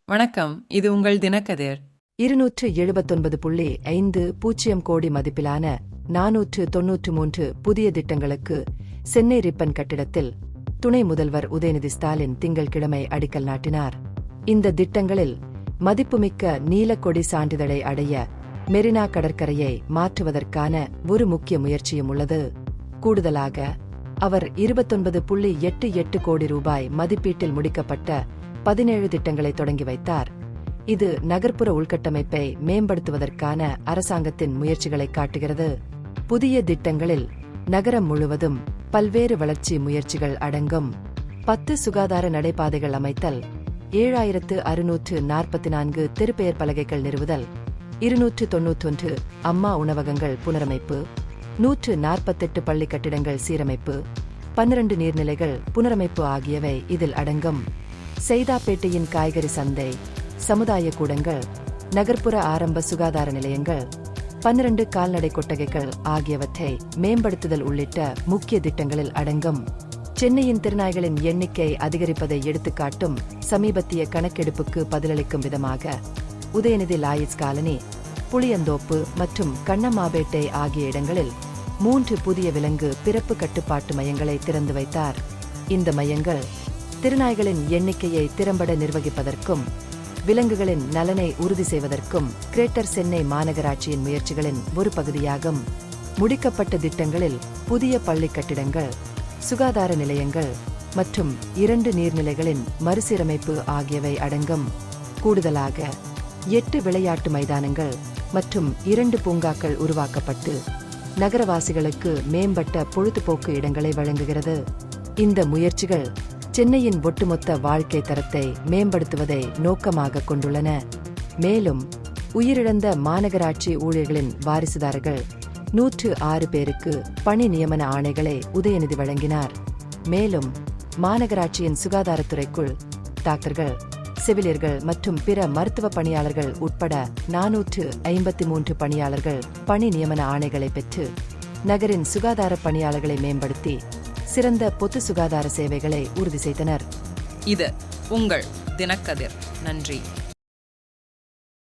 வணக்கம், இது உங்கள் தினக்கதிர். 279.50 கோடி மதிப்பிலான 493 புதிய திட்டங்களுக்கு சென்னை ரிப்பன் கட்டிடத்தில் துணை முதல்வர் உதயநிதி ஸ்டாலின் திங்கள்கிழமை அடிக்கல் நாட்டினார். இந்த திட்டங்களில் மதிப்புமிக்க நீலக்கொடி சான்றிதழை அடைய மெரினா கடற்கரையை மாற்றுவதற்கான ஒரு முக்கிய முயற்சியும் உள்ளது. கூடுதலாக அவர் 29.88 கோடி ரூபாய் மதிப்பீட்டில் முடிக்கப்பட்ட 17 திட்டங்களை தொடங்கி வைத்தார். இது நகர்ப்புற உள்கட்டமைப்பை மேம்படுத்துவதற்கான அரசாங்கத்தின் முயற்சிகளை காட்டுகிறது. புதிய திட்டங்களில் நகரம் முழுவதும் பல்வேறு வளர்ச்சி முயற்சிகள் அடங்கும். 10 சுகாதார நடைபாதைகள் அமைத்தல், 7644 தெருப்பெயர் பலகைகள் நிறுவுதல், 291 அம்மா உணவகங்கள் புனரமைப்பு, 148 பள்ளி கட்டிடங்கள் சீரமைப்பு, 12 நீர்நிலைகள் புனரமைப்பு ஆகியவை இதில் அடங்கும். செய்தாப்பேட்டையின் காய்கறி சந்தை, சமுதாய கூடங்கள், நகர்ப்புற ஆரம்ப சுகாதார நிலையங்கள், 12 கால்நடை கொட்டகைகள் ஆகியவற்றை மேம்படுத்துதல் உள்ளிட்ட முக்கிய திட்டங்களில் அடங்கும். சென்னையின் திருநாய்களின் எண்ணிக்கை அதிகரிப்பதை எடுத்துக்காட்டும் சமீபத்திய கணக்கெடுப்புக்கு பதிலளிக்கும் விதமாக உதயநிதி லாயிட்ஸ் காலனி, புளியந்தோப்பு மற்றும் கண்ணம்மாபேட்டை ஆகிய இடங்களில் 3 புதிய விலங்கு பிறப்பு கட்டுப்பாட்டு மையங்களை திறந்து வைத்தார். இந்த மையங்கள் திருநாய்களின் எண்ணிக்கையை திறம்பட நிர்வகிப்பதற்கும் விலங்குகளின் நலனை உறுதி செய்வதற்கும் கிரேட்டர் சென்னை மாநகராட்சியின் முயற்சிகளின் ஒரு பகுதியாகும். முடிக்கப்பட்ட திட்டங்களில் புதிய பள்ளி கட்டிடங்கள், சுகாதார நிலையங்கள் மற்றும் 2 நீர்நிலைகளின் மறுசீரமைப்பு ஆகியவை அடங்கும். கூடுதலாக 8 விளையாட்டு மைதானங்கள் மற்றும் 2 பூங்காக்கள் உருவாக்கப்பட்டு நகரவாசிகளுக்கு மேம்பட்ட பொழுதுபோக்கு இடங்களை வழங்குகிறது. இந்த முயற்சிகள் சென்னையின் ஒட்டுமொத்த வாழ்க்கை தரத்தை மேம்படுத்துவதை நோக்கமாக கொண்டுள்ளன. மேலும் உயிரிழந்த மாநகராட்சி ஊழியர்களின் வாரிசுதாரர்கள் 106 பேருக்கு பணி நியமன ஆணைகளை உதயநிதி வழங்கினார். மேலும் மாநகராட்சியின் சுகாதாரத்துறைக்குள் டாக்டர்கள், செவிலியர்கள் மற்றும் பிற மருத்துவ பணியாளர்கள் உட்பட 453 பணியாளர்கள் பணி நியமன ஆணைகளை பெற்று நகரின் சுகாதார பணியாளர்களை மேம்படுத்தி சிறந்த பொது சுகாதார சேவைகளை உறுதி செய்தனர். இது உங்கள் தினக்கதிர். நன்றி.